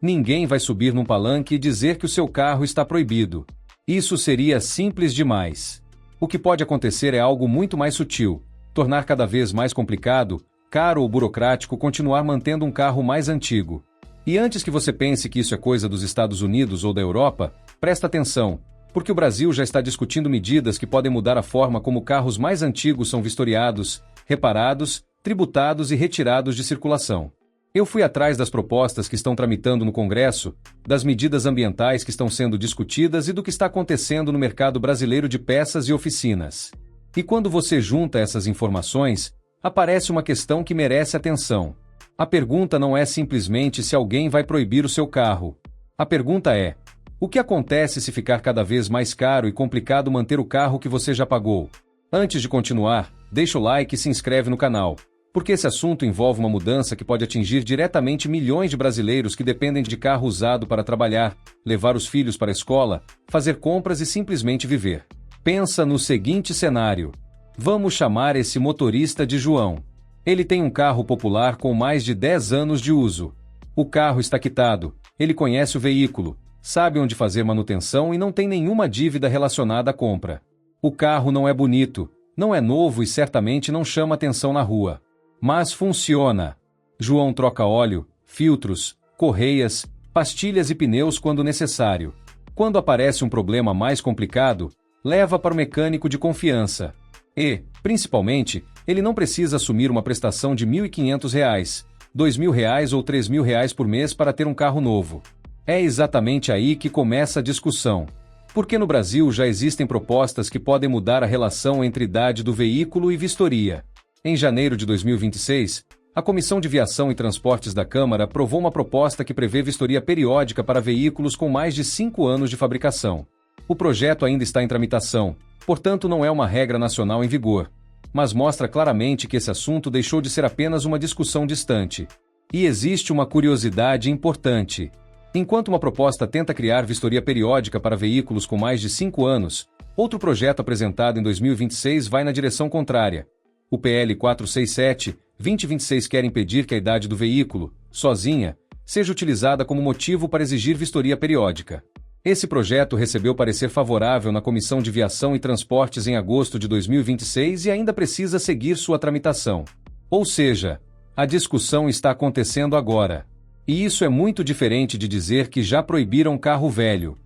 Ninguém vai subir num palanque e dizer que o seu carro está proibido. Isso seria simples demais. O que pode acontecer é algo muito mais sutil: tornar cada vez mais complicado, caro ou burocrático continuar mantendo um carro mais antigo. E antes que você pense que isso é coisa dos Estados Unidos ou da Europa, presta atenção, porque o Brasil já está discutindo medidas que podem mudar a forma como carros mais antigos são vistoriados, reparados, tributados e retirados de circulação. Eu fui atrás das propostas que estão tramitando no Congresso, das medidas ambientais que estão sendo discutidas e do que está acontecendo no mercado brasileiro de peças e oficinas. E quando você junta essas informações, aparece uma questão que merece atenção. A pergunta não é simplesmente se alguém vai proibir o seu carro. A pergunta é: o que acontece se ficar cada vez mais caro e complicado manter o carro que você já pagou? Antes de continuar, deixa o like e se inscreve no canal, porque esse assunto envolve uma mudança que pode atingir diretamente milhões de brasileiros que dependem de carro usado para trabalhar, levar os filhos para a escola, fazer compras e simplesmente viver. Pensa no seguinte cenário. Vamos chamar esse motorista de João. Ele tem um carro popular com mais de 10 anos de uso. O carro está quitado, ele conhece o veículo, sabe onde fazer manutenção e não tem nenhuma dívida relacionada à compra. O carro não é bonito, não é novo e certamente não chama atenção na rua. Mas funciona. João troca óleo, filtros, correias, pastilhas e pneus quando necessário. Quando aparece um problema mais complicado, leva para o mecânico de confiança. E, principalmente, ele não precisa assumir uma prestação de R$ 1.500, R$ 2.000 ou R$ 3.000 por mês para ter um carro novo. É exatamente aí que começa a discussão. Porque no Brasil já existem propostas que podem mudar a relação entre idade do veículo e vistoria. Em janeiro de 2026, a Comissão de Viação e Transportes da Câmara aprovou uma proposta que prevê vistoria periódica para veículos com mais de 5 anos de fabricação. O projeto ainda está em tramitação, portanto não é uma regra nacional em vigor, mas mostra claramente que esse assunto deixou de ser apenas uma discussão distante. E existe uma curiosidade importante. Enquanto uma proposta tenta criar vistoria periódica para veículos com mais de 5 anos, outro projeto apresentado em 2026 vai na direção contrária. O PL 467/2026 quer impedir que a idade do veículo, sozinha, seja utilizada como motivo para exigir vistoria periódica. Esse projeto recebeu parecer favorável na Comissão de Viação e Transportes em agosto de 2026 e ainda precisa seguir sua tramitação. Ou seja, a discussão está acontecendo agora. E isso é muito diferente de dizer que já proibiram carro velho.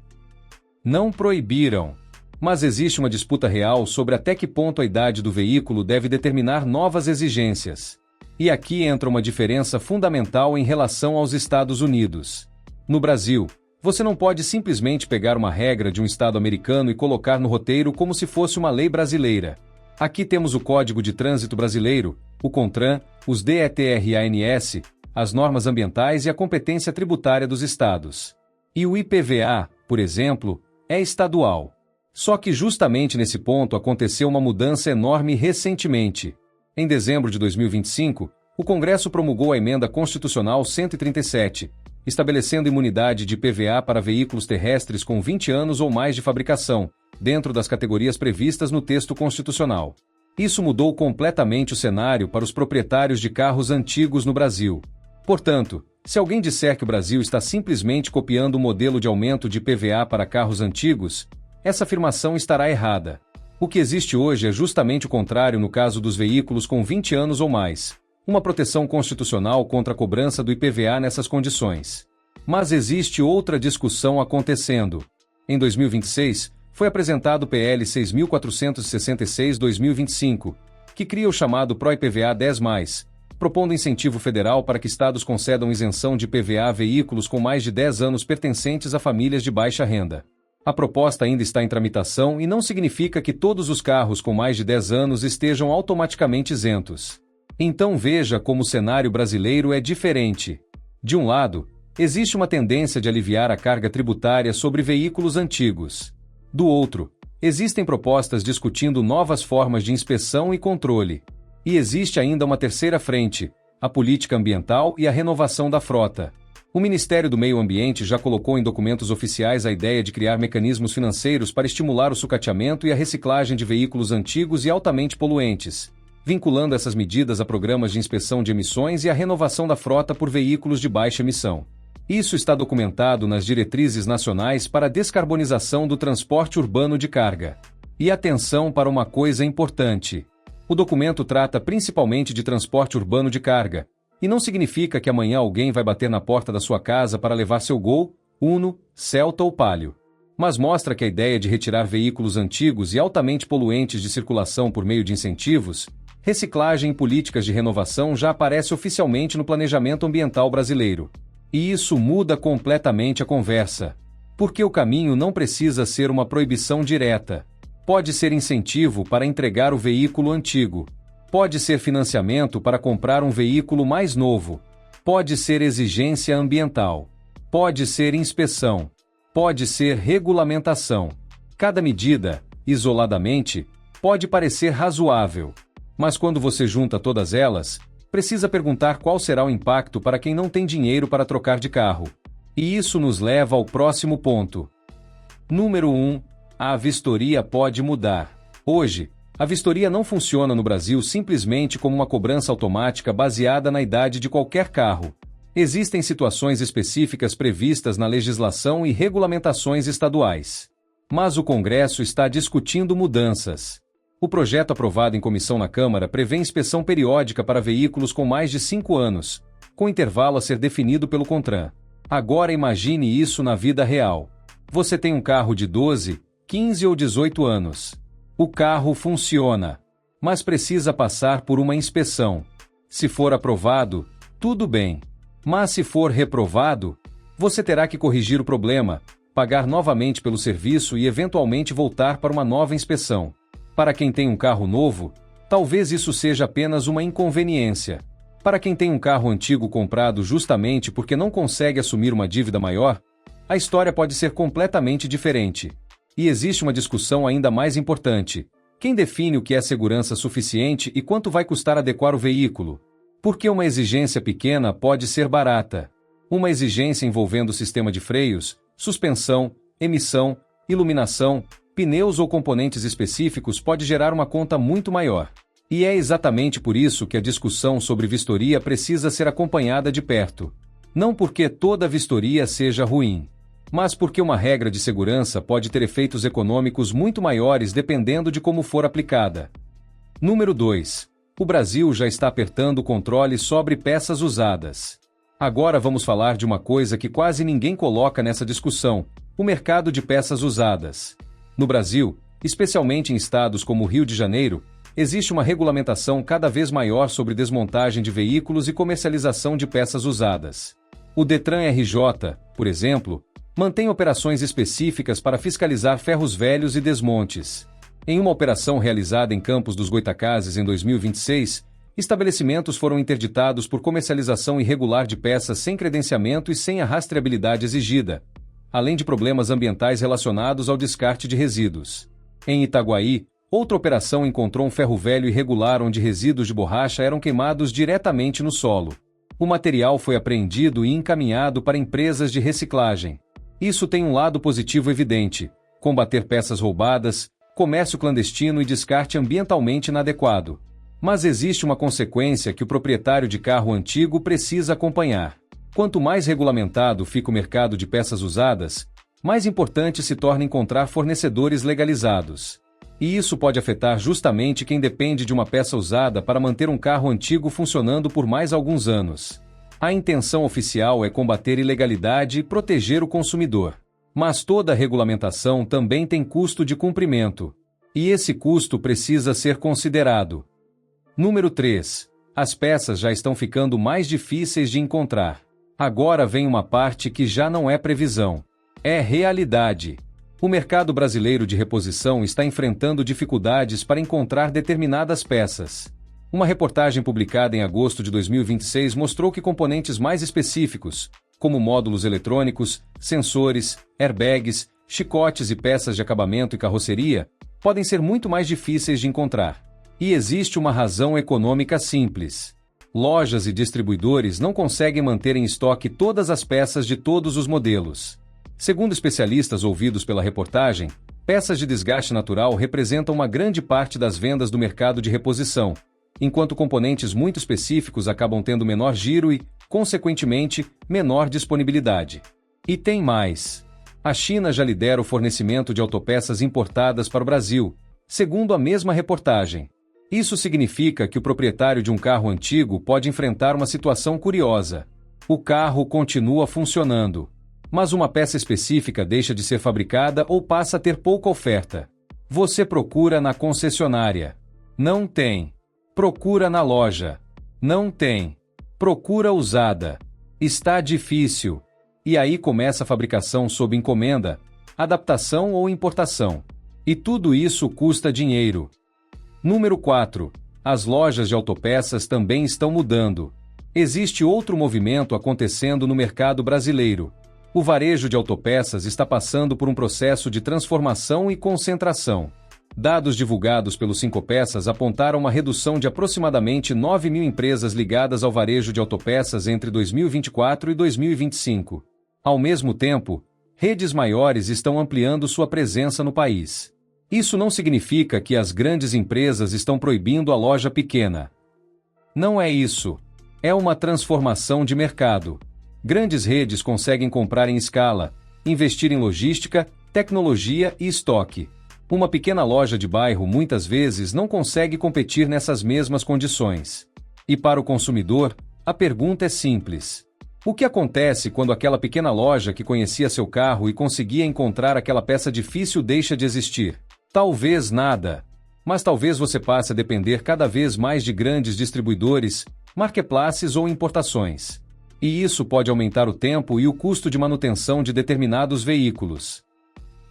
Não proibiram. Mas existe uma disputa real sobre até que ponto a idade do veículo deve determinar novas exigências. E aqui entra uma diferença fundamental em relação aos Estados Unidos. No Brasil, você não pode simplesmente pegar uma regra de um estado americano e colocar no roteiro como se fosse uma lei brasileira. Aqui temos o Código de Trânsito Brasileiro, o CONTRAN, os DETRANS, as normas ambientais e a competência tributária dos estados. E o IPVA, por exemplo, é estadual. Só que justamente nesse ponto aconteceu uma mudança enorme recentemente. Em dezembro de 2025, o Congresso promulgou a Emenda Constitucional 137, estabelecendo imunidade de IPVA para veículos terrestres com 20 anos ou mais de fabricação, dentro das categorias previstas no texto constitucional. Isso mudou completamente o cenário para os proprietários de carros antigos no Brasil. Portanto, se alguém disser que o Brasil está simplesmente copiando o modelo de aumento de IPVA para carros antigos, essa afirmação estará errada. O que existe hoje é justamente o contrário no caso dos veículos com 20 anos ou mais. Uma proteção constitucional contra a cobrança do IPVA nessas condições. Mas existe outra discussão acontecendo. Em 2026, foi apresentado o PL 6.466/2025, que cria o chamado PRO-IPVA 10+, propondo incentivo federal para que estados concedam isenção de IPVA a veículos com mais de 10 anos pertencentes a famílias de baixa renda. A proposta ainda está em tramitação e não significa que todos os carros com mais de 10 anos estejam automaticamente isentos. Então veja como o cenário brasileiro é diferente. De um lado, existe uma tendência de aliviar a carga tributária sobre veículos antigos. Do outro, existem propostas discutindo novas formas de inspeção e controle. E existe ainda uma terceira frente, a política ambiental e a renovação da frota. O Ministério do Meio Ambiente já colocou em documentos oficiais a ideia de criar mecanismos financeiros para estimular o sucateamento e a reciclagem de veículos antigos e altamente poluentes, vinculando essas medidas a programas de inspeção de emissões e a renovação da frota por veículos de baixa emissão. Isso está documentado nas diretrizes nacionais para a descarbonização do transporte urbano de carga. E atenção para uma coisa importante. O documento trata principalmente de transporte urbano de carga, e não significa que amanhã alguém vai bater na porta da sua casa para levar seu Gol, Uno, Celta ou Palio. Mas mostra que a ideia de retirar veículos antigos e altamente poluentes de circulação por meio de incentivos, reciclagem e políticas de renovação já aparece oficialmente no planejamento ambiental brasileiro. E isso muda completamente a conversa. Porque o caminho não precisa ser uma proibição direta. Pode ser incentivo para entregar o veículo antigo. Pode ser financiamento para comprar um veículo mais novo. Pode ser exigência ambiental. Pode ser inspeção. Pode ser regulamentação. Cada medida, isoladamente, pode parecer razoável. Mas quando você junta todas elas, precisa perguntar qual será o impacto para quem não tem dinheiro para trocar de carro. E isso nos leva ao próximo ponto. Número 1. A vistoria pode mudar. Hoje, a vistoria não funciona no Brasil simplesmente como uma cobrança automática baseada na idade de qualquer carro. Existem situações específicas previstas na legislação e regulamentações estaduais. Mas o Congresso está discutindo mudanças. O projeto aprovado em comissão na Câmara prevê inspeção periódica para veículos com mais de 5 anos, com intervalo a ser definido pelo CONTRAN. Agora imagine isso na vida real. Você tem um carro de 12, 15 ou 18 anos. O carro funciona, mas precisa passar por uma inspeção. Se for aprovado, tudo bem. Mas se for reprovado, você terá que corrigir o problema, pagar novamente pelo serviço e eventualmente voltar para uma nova inspeção. Para quem tem um carro novo, talvez isso seja apenas uma inconveniência. Para quem tem um carro antigo comprado justamente porque não consegue assumir uma dívida maior, a história pode ser completamente diferente. E existe uma discussão ainda mais importante. Quem define o que é segurança suficiente e quanto vai custar adequar o veículo? Porque uma exigência pequena pode ser barata. Uma exigência envolvendo sistema de freios, suspensão, emissão, iluminação, pneus ou componentes específicos pode gerar uma conta muito maior. E é exatamente por isso que a discussão sobre vistoria precisa ser acompanhada de perto. Não porque toda vistoria seja ruim, mas porque uma regra de segurança pode ter efeitos econômicos muito maiores dependendo de como for aplicada. Número 2. O Brasil já está apertando o controle sobre peças usadas. Agora vamos falar de uma coisa que quase ninguém coloca nessa discussão: o mercado de peças usadas. No Brasil, especialmente em estados como o Rio de Janeiro, existe uma regulamentação cada vez maior sobre desmontagem de veículos e comercialização de peças usadas. O Detran RJ, por exemplo, mantém operações específicas para fiscalizar ferros velhos e desmontes. Em uma operação realizada em Campos dos Goytacazes em 2026, estabelecimentos foram interditados por comercialização irregular de peças sem credenciamento e sem a rastreabilidade exigida, além de problemas ambientais relacionados ao descarte de resíduos. Em Itaguaí, outra operação encontrou um ferro velho irregular onde resíduos de borracha eram queimados diretamente no solo. O material foi apreendido e encaminhado para empresas de reciclagem. Isso tem um lado positivo evidente: combater peças roubadas, comércio clandestino e descarte ambientalmente inadequado. Mas existe uma consequência que o proprietário de carro antigo precisa acompanhar. Quanto mais regulamentado fica o mercado de peças usadas, mais importante se torna encontrar fornecedores legalizados. E isso pode afetar justamente quem depende de uma peça usada para manter um carro antigo funcionando por mais alguns anos. A intenção oficial é combater ilegalidade e proteger o consumidor. Mas toda regulamentação também tem custo de cumprimento. E esse custo precisa ser considerado. Número 3. As peças já estão ficando mais difíceis de encontrar. Agora vem uma parte que já não é previsão. É realidade. O mercado brasileiro de reposição está enfrentando dificuldades para encontrar determinadas peças. Uma reportagem publicada em agosto de 2026 mostrou que componentes mais específicos, como módulos eletrônicos, sensores, airbags, chicotes e peças de acabamento e carroceria, podem ser muito mais difíceis de encontrar. E existe uma razão econômica simples. Lojas e distribuidores não conseguem manter em estoque todas as peças de todos os modelos. Segundo especialistas ouvidos pela reportagem, peças de desgaste natural representam uma grande parte das vendas do mercado de reposição, enquanto componentes muito específicos acabam tendo menor giro e, consequentemente, menor disponibilidade. E tem mais. A China já lidera o fornecimento de autopeças importadas para o Brasil, segundo a mesma reportagem. Isso significa que o proprietário de um carro antigo pode enfrentar uma situação curiosa. O carro continua funcionando, mas uma peça específica deixa de ser fabricada ou passa a ter pouca oferta. Você procura na concessionária. Não tem. Procura na loja. Não tem. Procura usada. Está difícil. E aí começa a fabricação sob encomenda, adaptação ou importação. E tudo isso custa dinheiro. Número 4. As lojas de autopeças também estão mudando. Existe outro movimento acontecendo no mercado brasileiro. O varejo de autopeças está passando por um processo de transformação e concentração. Dados divulgados pelo 5peças apontaram uma redução de aproximadamente 9.000 empresas ligadas ao varejo de autopeças entre 2024 e 2025. Ao mesmo tempo, redes maiores estão ampliando sua presença no país. Isso não significa que as grandes empresas estão proibindo a loja pequena. Não é isso. É uma transformação de mercado. Grandes redes conseguem comprar em escala, investir em logística, tecnologia e estoque. Uma pequena loja de bairro muitas vezes não consegue competir nessas mesmas condições. E para o consumidor, a pergunta é simples. O que acontece quando aquela pequena loja que conhecia seu carro e conseguia encontrar aquela peça difícil deixa de existir? Talvez nada. Mas talvez você passe a depender cada vez mais de grandes distribuidores, marketplaces ou importações. E isso pode aumentar o tempo e o custo de manutenção de determinados veículos.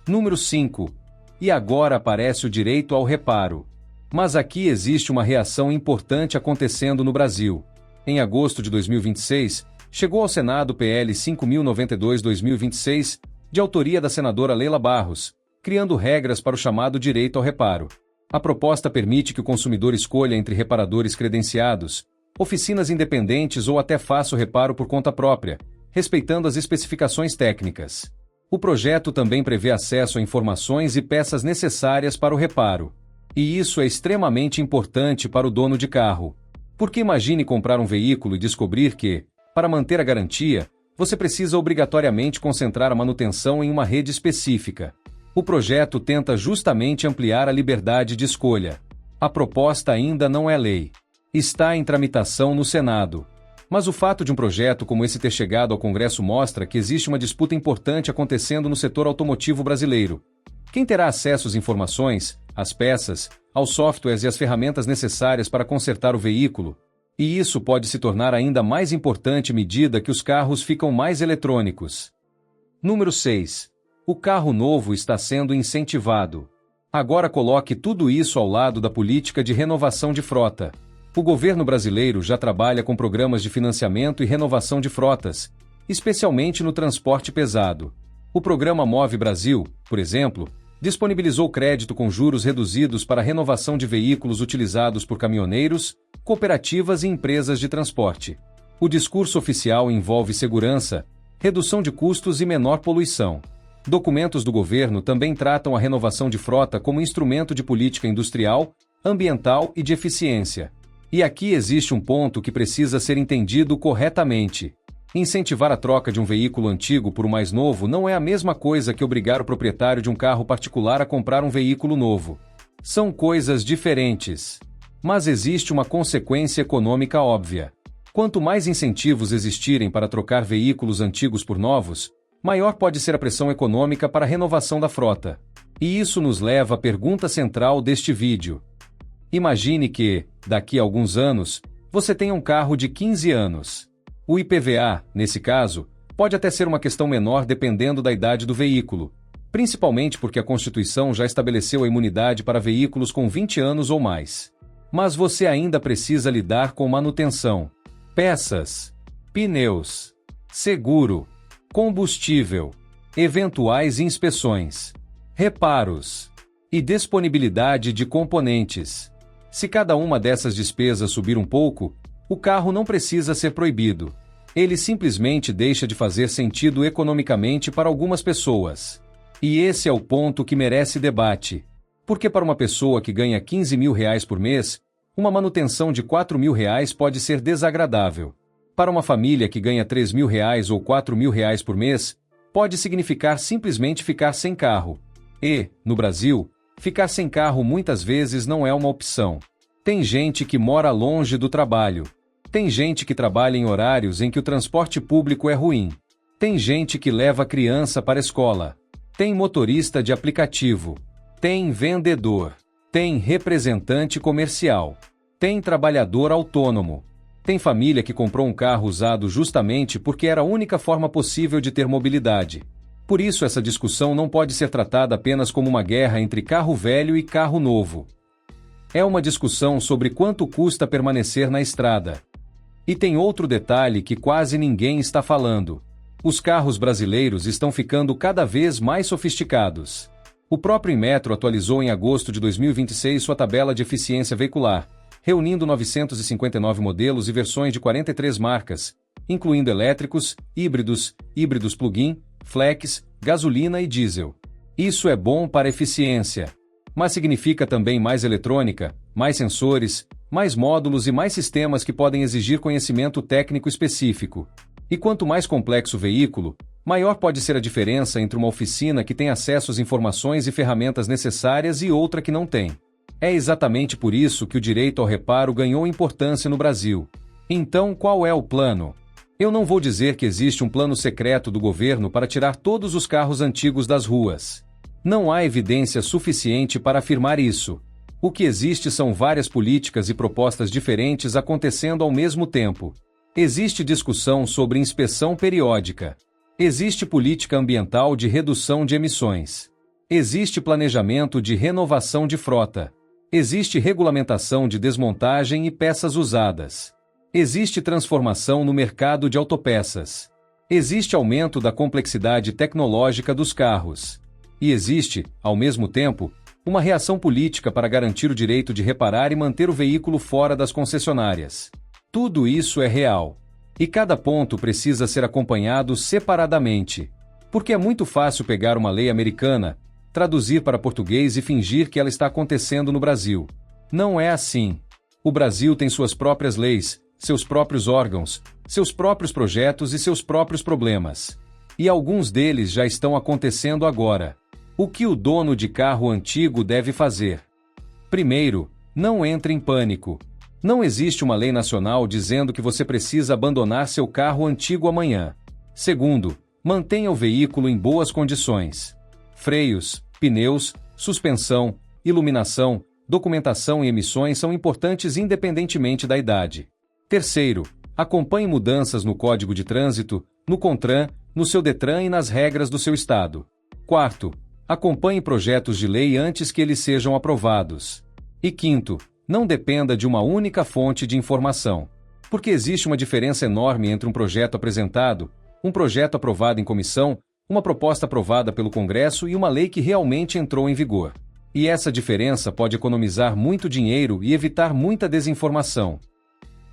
Número 5. E agora aparece o direito ao reparo. Mas aqui existe uma reação importante acontecendo no Brasil. Em agosto de 2026, chegou ao Senado o PL 5092-2026, de autoria da senadora Leila Barros, criando regras para o chamado direito ao reparo. A proposta permite que o consumidor escolha entre reparadores credenciados, oficinas independentes ou até faça o reparo por conta própria, respeitando as especificações técnicas. O projeto também prevê acesso a informações e peças necessárias para o reparo. E isso é extremamente importante para o dono de carro. Porque imagine comprar um veículo e descobrir que, para manter a garantia, você precisa obrigatoriamente concentrar a manutenção em uma rede específica. O projeto tenta justamente ampliar a liberdade de escolha. A proposta ainda não é lei. Está em tramitação no Senado. Mas o fato de um projeto como esse ter chegado ao Congresso mostra que existe uma disputa importante acontecendo no setor automotivo brasileiro. Quem terá acesso às informações, às peças, aos softwares e às ferramentas necessárias para consertar o veículo? E isso pode se tornar ainda mais importante à medida que os carros ficam mais eletrônicos. Número 6. O carro novo está sendo incentivado. Agora coloque tudo isso ao lado da política de renovação de frota. O governo brasileiro já trabalha com programas de financiamento e renovação de frotas, especialmente no transporte pesado. O programa Move Brasil, por exemplo, disponibilizou crédito com juros reduzidos para a renovação de veículos utilizados por caminhoneiros, cooperativas e empresas de transporte. O discurso oficial envolve segurança, redução de custos e menor poluição. Documentos do governo também tratam a renovação de frota como instrumento de política industrial, ambiental e de eficiência. E aqui existe um ponto que precisa ser entendido corretamente. Incentivar a troca de um veículo antigo por um mais novo não é a mesma coisa que obrigar o proprietário de um carro particular a comprar um veículo novo. São coisas diferentes. Mas existe uma consequência econômica óbvia. Quanto mais incentivos existirem para trocar veículos antigos por novos, maior pode ser a pressão econômica para a renovação da frota. E isso nos leva à pergunta central deste vídeo. Imagine que, daqui a alguns anos, você tenha um carro de 15 anos. O IPVA, nesse caso, pode até ser uma questão menor dependendo da idade do veículo, principalmente porque a Constituição já estabeleceu a imunidade para veículos com 20 anos ou mais. Mas você ainda precisa lidar com manutenção, peças, pneus, seguro, combustível, eventuais inspeções, reparos e disponibilidade de componentes. Se cada uma dessas despesas subir um pouco, o carro não precisa ser proibido. Ele simplesmente deixa de fazer sentido economicamente para algumas pessoas. E esse é o ponto que merece debate. Porque para uma pessoa que ganha R$15.000 por mês, Uma manutenção de R$ 4.000 pode ser desagradável. Para uma família que ganha R$ 3.000 ou R$ 4.000 por mês, pode significar simplesmente ficar sem carro. E, no Brasil, ficar sem carro muitas vezes não é uma opção. Tem gente que mora longe do trabalho. Tem gente que trabalha em horários em que o transporte público é ruim. Tem gente que leva criança para a escola. Tem motorista de aplicativo. Tem vendedor. Tem representante comercial. Tem trabalhador autônomo. Tem família que comprou um carro usado justamente porque era a única forma possível de ter mobilidade. Por isso, essa discussão não pode ser tratada apenas como uma guerra entre carro velho e carro novo. É uma discussão sobre quanto custa permanecer na estrada. E tem outro detalhe que quase ninguém está falando. Os carros brasileiros estão ficando cada vez mais sofisticados. O próprio Inmetro atualizou em agosto de 2026 sua tabela de eficiência veicular, reunindo 959 modelos e versões de 43 marcas, incluindo elétricos, híbridos plug-in, flex, gasolina e diesel. Isso é bom para a eficiência, mas significa também mais eletrônica, mais sensores, mais módulos e mais sistemas que podem exigir conhecimento técnico específico. E quanto mais complexo o veículo, maior pode ser a diferença entre uma oficina que tem acesso às informações e ferramentas necessárias e outra que não tem. É exatamente por isso que o direito ao reparo ganhou importância no Brasil. Então, qual é o plano? Eu não vou dizer que existe um plano secreto do governo para tirar todos os carros antigos das ruas. Não há evidência suficiente para afirmar isso. O que existe são várias políticas e propostas diferentes acontecendo ao mesmo tempo. Existe discussão sobre inspeção periódica. Existe política ambiental de redução de emissões. Existe planejamento de renovação de frota. Existe regulamentação de desmontagem e peças usadas. Existe transformação no mercado de autopeças. Existe aumento da complexidade tecnológica dos carros. E existe, ao mesmo tempo, uma reação política para garantir o direito de reparar e manter o veículo fora das concessionárias. Tudo isso é real. E cada ponto precisa ser acompanhado separadamente. Porque é muito fácil pegar uma lei americana, traduzir para português e fingir que ela está acontecendo no Brasil. Não é assim. O Brasil tem suas próprias leis, seus próprios órgãos, seus próprios projetos e seus próprios problemas. E alguns deles já estão acontecendo agora. O que o dono de carro antigo deve fazer? Primeiro, não entre em pânico. Não existe uma lei nacional dizendo que você precisa abandonar seu carro antigo amanhã. Segundo, mantenha o veículo em boas condições. Freios, pneus, suspensão, iluminação, documentação e emissões são importantes independentemente da idade. Terceiro, acompanhe mudanças no Código de Trânsito, no CONTRAN, no seu DETRAN e nas regras do seu estado. Quarto, acompanhe projetos de lei antes que eles sejam aprovados. E quinto, não dependa de uma única fonte de informação. Porque existe uma diferença enorme entre um projeto apresentado, um projeto aprovado em comissão, uma proposta aprovada pelo Congresso e uma lei que realmente entrou em vigor. E essa diferença pode economizar muito dinheiro e evitar muita desinformação.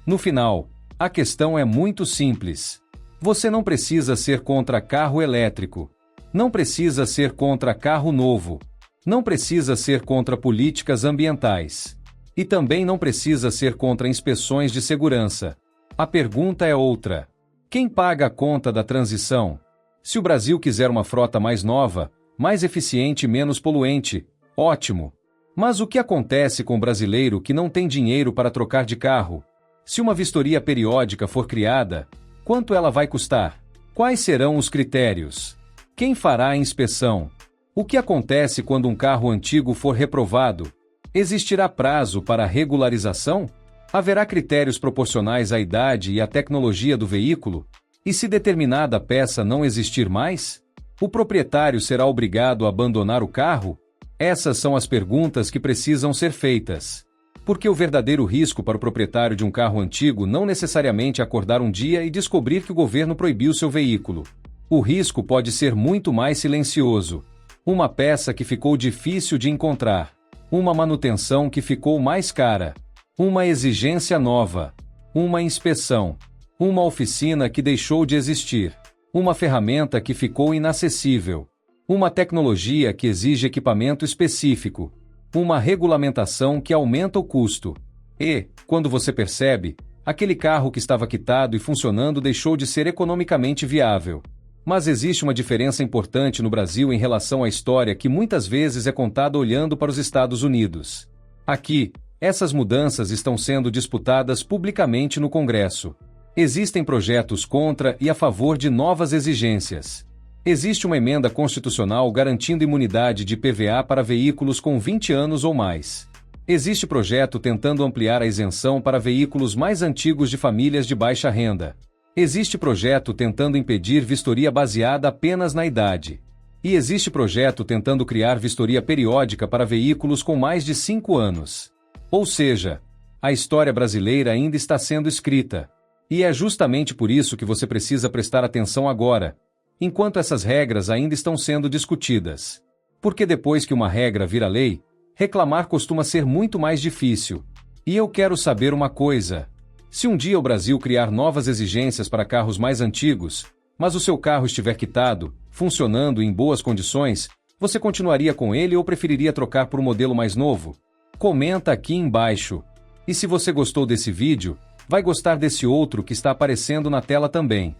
No final, a questão é muito simples. Você não precisa ser contra carro elétrico. Não precisa ser contra carro novo. Não precisa ser contra políticas ambientais. E também não precisa ser contra inspeções de segurança. A pergunta é outra. Quem paga a conta da transição? Se o Brasil quiser uma frota mais nova, mais eficiente e menos poluente, ótimo. Mas o que acontece com o brasileiro que não tem dinheiro para trocar de carro? Se uma vistoria periódica for criada, quanto ela vai custar? Quais serão os critérios? Quem fará a inspeção? O que acontece quando um carro antigo for reprovado? Existirá prazo para a regularização? Haverá critérios proporcionais à idade e à tecnologia do veículo? E se determinada peça não existir mais? O proprietário será obrigado a abandonar o carro? Essas são as perguntas que precisam ser feitas. Porque o verdadeiro risco para o proprietário de um carro antigo não necessariamente é acordar um dia e descobrir que o governo proibiu seu veículo. O risco pode ser muito mais silencioso. Uma peça que ficou difícil de encontrar. Uma manutenção que ficou mais cara. Uma exigência nova. Uma inspeção. Uma oficina que deixou de existir. Uma ferramenta que ficou inacessível. Uma tecnologia que exige equipamento específico. Uma regulamentação que aumenta o custo. E, quando você percebe, aquele carro que estava quitado e funcionando deixou de ser economicamente viável. Mas existe uma diferença importante no Brasil em relação à história que muitas vezes é contada olhando para os Estados Unidos. Aqui, essas mudanças estão sendo disputadas publicamente no Congresso. Existem projetos contra e a favor de novas exigências. Existe uma emenda constitucional garantindo imunidade de IPVA para veículos com 20 anos ou mais. Existe projeto tentando ampliar a isenção para veículos mais antigos de famílias de baixa renda. Existe projeto tentando impedir vistoria baseada apenas na idade. E existe projeto tentando criar vistoria periódica para veículos com mais de 5 anos. Ou seja, a história brasileira ainda está sendo escrita. E é justamente por isso que você precisa prestar atenção agora, enquanto essas regras ainda estão sendo discutidas. Porque depois que uma regra vira lei, reclamar costuma ser muito mais difícil. E eu quero saber uma coisa. Se um dia o Brasil criar novas exigências para carros mais antigos, mas o seu carro estiver quitado, funcionando e em boas condições, você continuaria com ele ou preferiria trocar por um modelo mais novo? Comenta aqui embaixo. E se você gostou desse vídeo, vai gostar desse outro que está aparecendo na tela também.